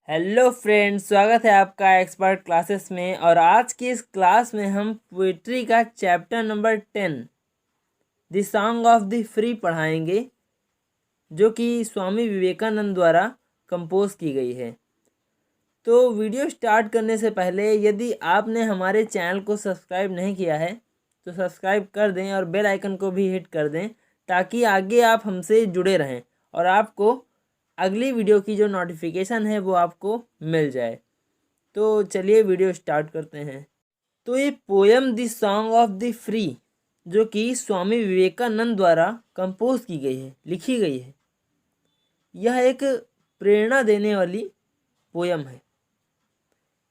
Hello friends, स्वागत है आपका एक्सपर्ट क्लासेस में। और आज की इस क्लास में हम पोइट्री का chapter number 10 the song of the free पढ़ाएंगे, जो कि स्वामी विवेकानंद द्वारा कंपोज की गई है। तो वीडियो स्टार्ट करने से पहले यदि आपने हमारे चैनल को सब्सक्राइब नहीं किया है तो सब्सक्राइब कर दें और बेल आइकन को भी हिट कर दें, ताकि आगे आप हमसे जुड़े रहें और आपको अगली वीडियो की जो नोटिफिकेशन है वो आपको मिल जाए। तो चलिए वीडियो स्टार्ट करते हैं। तो ये poem the song of the free, जो कि स्वामी विवेकानंद द्वारा कंपोज की गई है, लिखी गई है, यह एक प्रेरणा देने वाली पोयम है।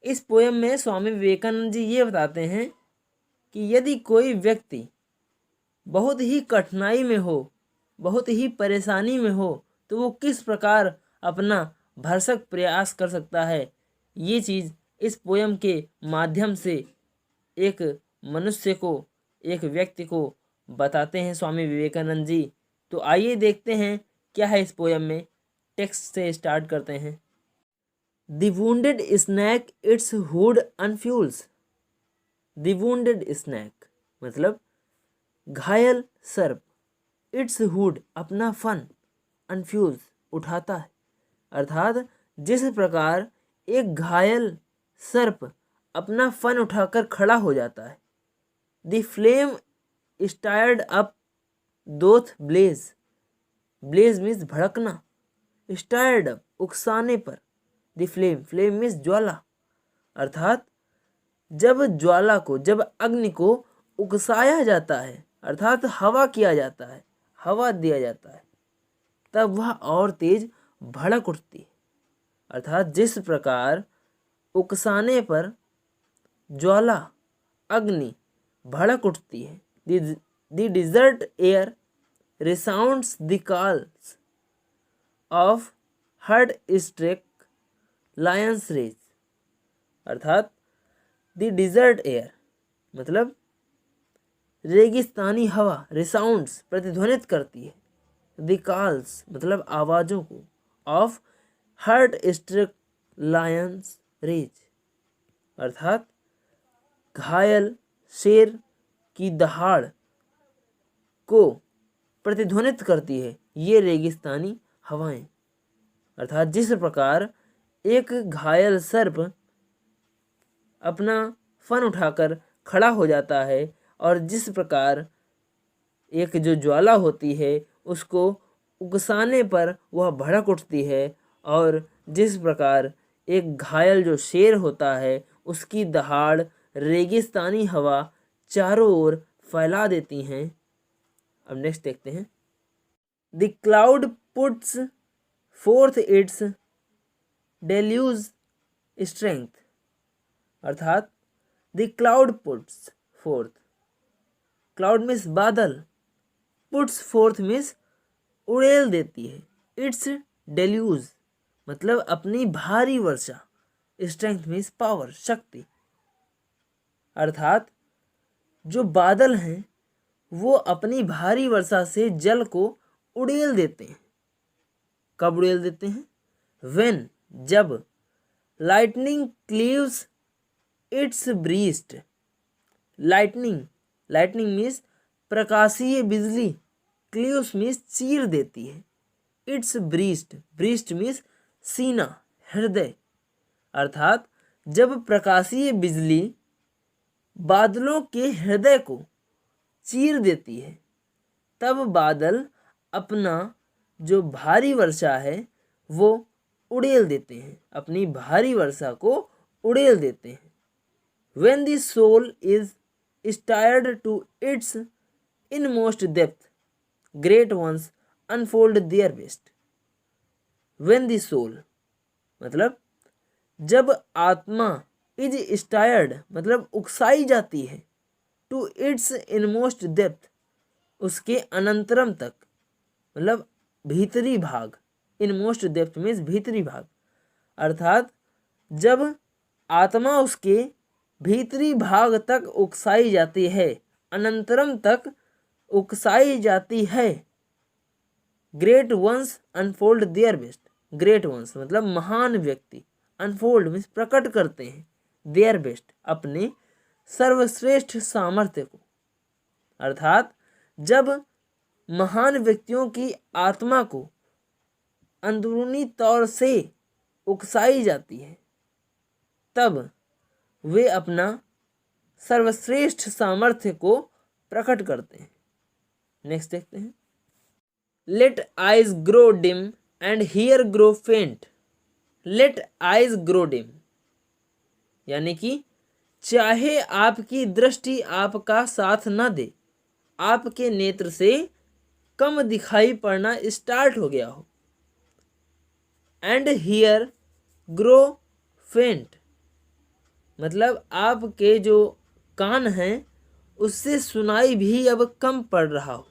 इस पोयम में स्वामी विवेकानंद जी ये बताते हैं कि यदि कोई व्यक्ति बहुत ही कठिनाई में हो, बहुत ही परेशानी में हो, तो वो किस प्रकार अपना भरसक प्रयास कर सकता है। ये चीज़ इस पोयम के माध्यम से एक मनुष्य को, एक व्यक्ति को बताते हैं स्वामी विवेकानंद जी। तो आइए देखते हैं क्या है इस पोयम में। टेक्स्ट से स्टार्ट करते हैं। The wounded snake its hood unfurls. The wounded snake मतलब घायल सर्प, इट्स हुड अपना फन, अनफ्यूज उठाता है। अर्थात जिस प्रकार एक घायल सर्प अपना फन उठाकर खड़ा हो जाता है। The flame stirred up doth blaze. Blaze means भड़कना, स्टायर्ड अप उकसाने पर, द फ्लेम, फ्लेम मीन्स ज्वाला। अर्थात जब ज्वाला को, जब अग्नि को उकसाया जाता है, अर्थात हवा किया जाता है, हवा दिया जाता है, तब वह और तेज भड़क उठती है। अर्थात जिस प्रकार उकसाने पर ज्वाला, अग्नि भड़क उठती है। The desert air resounds the calls of heart struck lions rage. अर्थात द डिजर्ट एयर मतलब रेगिस्तानी हवा, रिसाउंड्स प्रतिध्वनित करती है, द कॉल्स मतलब आवाज़ों को, of hurt stricken lions rage अर्थात घायल शेर की दहाड़ को प्रतिध्वनित करती है ये रेगिस्तानी हवाएं। अर्थात जिस प्रकार एक घायल सर्प अपना फन उठाकर खड़ा हो जाता है और जिस प्रकार एक जो ज्वाला होती है उसको उकसाने पर वह भड़क उठती है, और जिस प्रकार एक घायल जो शेर होता है उसकी दहाड़ रेगिस्तानी हवा चारों ओर फैला देती हैं। अब नेक्स्ट देखते हैं। The cloud puts forth its deluge strength. अर्थात the cloud puts forth, cloud means बादल, पुट्स फोर्थ मीन्स उड़ेल देती है, इट्स डेल्यूज मतलब अपनी भारी वर्षा, स्ट्रेंथ मीन्स पावर, शक्ति। अर्थात जो बादल हैं वो अपनी भारी वर्षा से जल को उड़ेल देते हैं। कब उड़ेल देते हैं? व्हेन, जब, lightning cleaves it's breast. Lightning, lightning means प्रकाशीय बिजली, क्लीव्स मीन्स चीर देती है, इट्स ब्रीस्ट, ब्रीस्ट मीन्स सीना, हृदय। अर्थात जब प्रकाशीय बिजली बादलों के हृदय को चीर देती है, तब बादल अपना जो भारी वर्षा है वो उड़ेल देते हैं, अपनी भारी वर्षा को उड़ेल देते हैं। When the soul is stirred to its inmost depth, great ones unfold their best. When the soul मतलब जब आत्मा इज स्टायर्ड मतलब उकसाई जाती है, टू इट्स इनमोस्ट डेप्थ उसके अनंतरम तक मतलब भीतरी भाग, इनमोस्ट डेप्थ मीन्स भीतरी भाग। अर्थात जब आत्मा उसके भीतरी भाग तक उकसाई जाती है, अनंतरम तक उकसाई जाती है, great once unfold their best. Great once मतलब महान व्यक्ति अनफोल्ड मीन्स प्रकट करते हैं देयर बेस्ट अपने सर्वश्रेष्ठ सामर्थ्य को। अर्थात जब महान व्यक्तियों की आत्मा को अंदरूनी तौर से उकसाई जाती है तब वे अपना सर्वश्रेष्ठ सामर्थ्य को प्रकट करते हैं। नेक्स्ट देखते हैं। Let eyes grow dim and hear grow faint. Let eyes grow dim यानी कि चाहे आपकी दृष्टि आपका साथ न दे, आपके नेत्र से कम दिखाई पड़ना स्टार्ट हो गया हो। एंड हियर ग्रो फेंट मतलब आपके जो कान हैं उससे सुनाई भी अब कम पड़ रहा हो।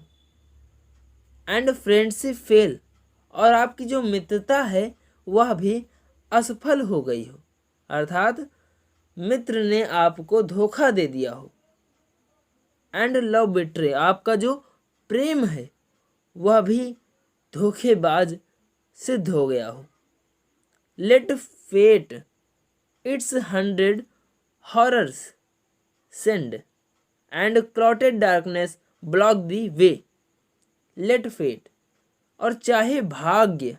एंड फ्रेंडशिप फेल और आपकी जो मित्रता है वह भी असफल हो गई हो, अर्थात मित्र ने आपको धोखा दे दिया हो। एंड लव बिट्रे आपका जो प्रेम है वह भी धोखेबाज सिद्ध हो गया हो। Let fate its 100 horrors send and clotted darkness block the way. Let fate और चाहे भाग्य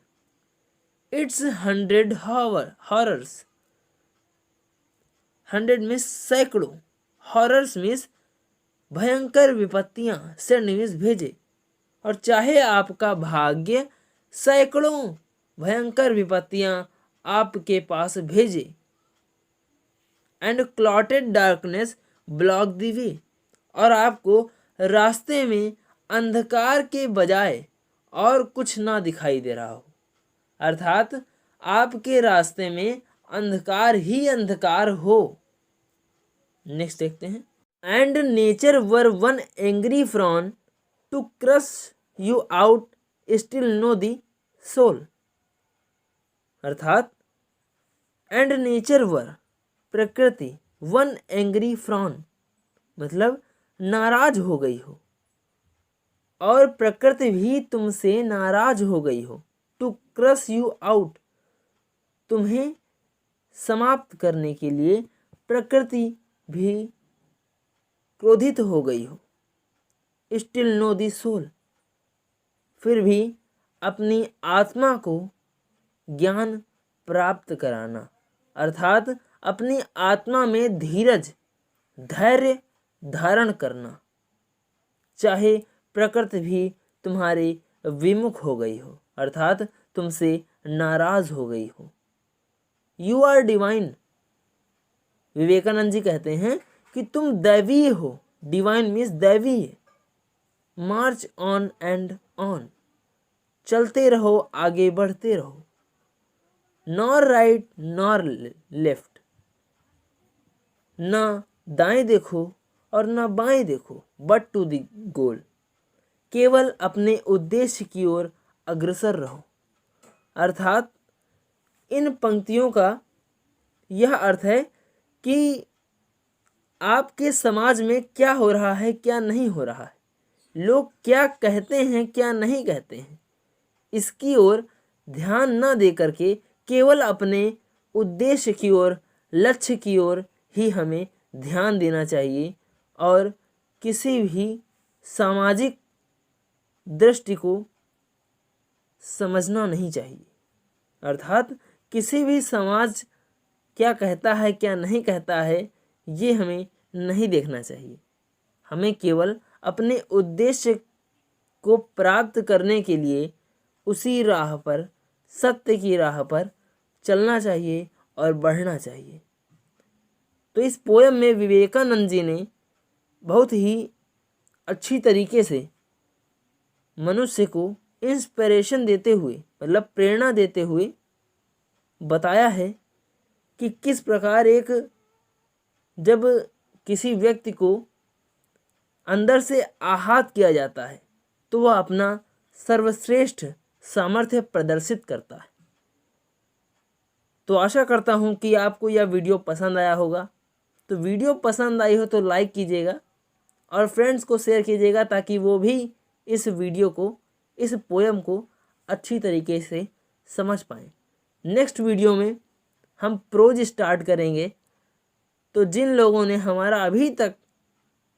इट्स 100 हॉरर्स, 100 मीन्स सैकड़ों, हॉरर्स मीन्स भयंकर विपत्तियां, सेंड मीन्स भेजे, और चाहे आपका भाग्य सैकड़ों भयंकर विपत्तियां आपके पास भेजे। And clotted darkness block the way और आपको रास्ते में अंधकार के बजाय और कुछ ना दिखाई दे रहा हो, अर्थात आपके रास्ते में अंधकार ही अंधकार हो। नेक्स्ट देखते हैं। And nature wore one angry frown to crush you out still no the soul. अर्थात एंड नेचर वर प्रकृति, वन एंग्री फ्रॉन मतलब नाराज हो गई हो, और प्रकृति भी तुमसे नाराज हो गई हो। टू क्रश यू आउट तुम्हें समाप्त करने के लिए प्रकृति भी क्रोधित हो गई हो। स्टिल नो दी सोल फिर भी अपनी आत्मा को ज्ञान प्राप्त कराना, अर्थात अपनी आत्मा में धीरज धैर्य धारण करना, चाहे प्रकृति भी तुम्हारे विमुख हो गई हो, अर्थात तुमसे नाराज हो गई हो। You are divine Vivekananda ji कहते हैं कि तुम दैवीय हो, डिवाइन मीन्स दैवीय। मार्च ऑन एंड ऑन चलते रहो, आगे बढ़ते रहो। नॉर राइट नॉर लेफ्ट ना दाएं देखो और ना बाएं देखो, बट टू द गोल केवल अपने उद्देश्य की ओर अग्रसर रहो। अर्थात इन पंक्तियों का यह अर्थ है कि आपके समाज में क्या हो रहा है क्या नहीं हो रहा है, लोग क्या कहते हैं क्या नहीं कहते हैं, इसकी ओर ध्यान न दे करके केवल अपने उद्देश्य की ओर लक्ष्य की ओर ही हमें ध्यान देना चाहिए और किसी भी सामाजिक दृष्टि को समझना नहीं चाहिए। अर्थात किसी भी समाज क्या कहता है क्या नहीं कहता है ये हमें नहीं देखना चाहिए। हमें केवल अपने उद्देश्य को प्राप्त करने के लिए उसी राह पर, सत्य की राह पर चलना चाहिए और बढ़ना चाहिए। तो इस पोयम में विवेकानंद जी ने बहुत ही अच्छी तरीके से मनुष्य को इंस्पिरेशन देते हुए मतलब प्रेरणा देते हुए बताया है कि किस प्रकार एक जब किसी व्यक्ति को अंदर से आहत किया जाता है तो वह अपना सर्वश्रेष्ठ सामर्थ्य प्रदर्शित करता है। तो आशा करता हूँ कि आपको यह वीडियो पसंद आया होगा। तो वीडियो पसंद आई हो तो लाइक कीजिएगा और फ्रेंड्स को शेयर कीजिएगा ताकि वो भी इस वीडियो को, इस पोयम को अच्छी तरीके से समझ पाएँ। नेक्स्ट वीडियो में हम प्रोज स्टार्ट करेंगे। तो जिन लोगों ने हमारा अभी तक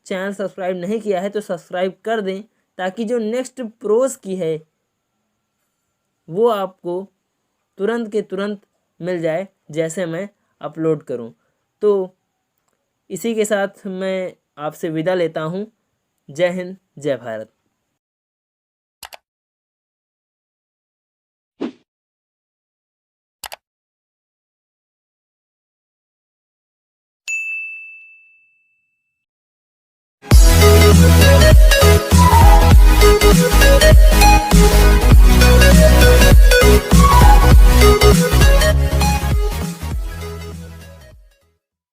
चैनल सब्सक्राइब नहीं किया है तो सब्सक्राइब कर दें, ताकि जो नेक्स्ट प्रोज की है वो आपको तुरंत के तुरंत मिल जाए जैसे मैं अपलोड करूं। तो इसी के साथ मैं आपसे विदा लेता हूं। जय हिंद, जय भारत।